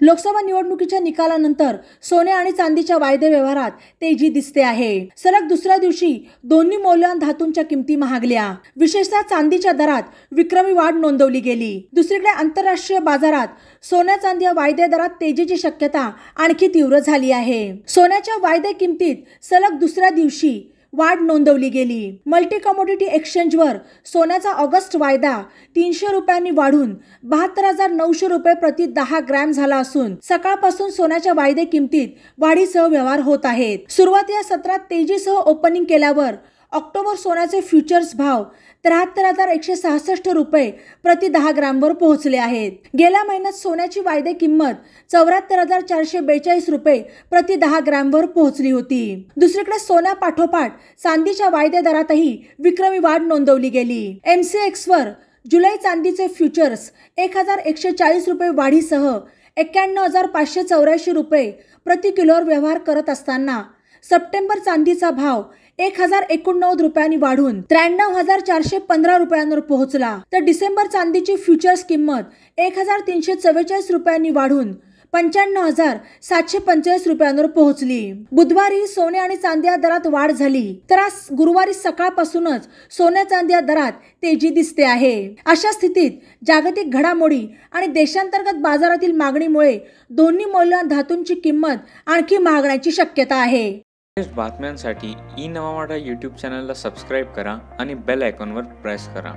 लोकसभा निवडणुकीच्या निकालानंतर सोने आणि चांदीच्या वायदे व्यवहारात तेजी दिसते आहे। सलग दुसऱ्या दिवशी दोन्ही मौल्यवान धातूंच्या किमती महागल्या। विशेषतः चांदीच्या दरात विक्रमी वाढ नोंदवली गेली। दुसरीकडे आंतरराष्ट्रीय बाजारात सोन्या चांदी वायदे दरात तेजीची शक्यता आणखी तीव्र झाली आहे। सोन्याच्या वायदे किमतीत सलग दुसऱ्या दिवशी वाढ नोंदवली गेली। मल्टी कमोडिटी एक्सचेंजवर सोन्याचा ऑगस्ट वायदा 300 रुपयांनी वाढून 72,900 रुपये प्रति 10 ग्रॅम झाला असून सकाळपासून सोन्याच्या वायदे किमतीत वाढीसह व्यवहार होत आहेत। सुरुवातीच्या सत्रात तेजीसह ओपनिंग केल्यावर ऑक्टोबर सोन्याचे फ्युचर्स भाव 73,166 रुपये प्रति 10 ग्रॅमवर पोहोचले आहेत। गेल्या महिन्यात सोन्याची वायदे किंमत 74,442 रुपये प्रति 10 ग्रॅमवर पोहोचली होती। दुसरीकडे सोन्यापाठोपाठ चांदीच्या वायदे दरातही विक्रमी वाढ नोंदवली गेली। MCX वर जुलै चांदीचे फ्युचर्स 1,140 रुपये वाढीसह 91,584 रुपये प्रति किलोवर व्यवहार करत असताना सप्टेंबर चांदीचा भाव 1,089 रुपयांनी वाढून 93,415 रुपयांवर पोहोचला, तर डिसेंबर चांदीची फ्युचर्स किंमत 1,344 रुपयांनी वाढून 95,745 रुपयांवर पोहोचली। बुधवारी सोने आणि चांदी दरात वाढ झाली, तर आज गुरुवारी सकाळपासूनच सोन्या चांदी दरात तेजी दिसते आहे। अशा स्थितीत जागतिक घडामोडी आणि देशांतर्गत बाजारातील मागणीमुळे दोन्ही मौल्यवान धातूंची किंमत आणखी महागण्याची शक्यता आहे। बातम्यांसाठी ई नवा मराठा यूट्यूब चॅनलला सबस्क्राईब करा आणि बेल आयकॉनवर प्रेस करा।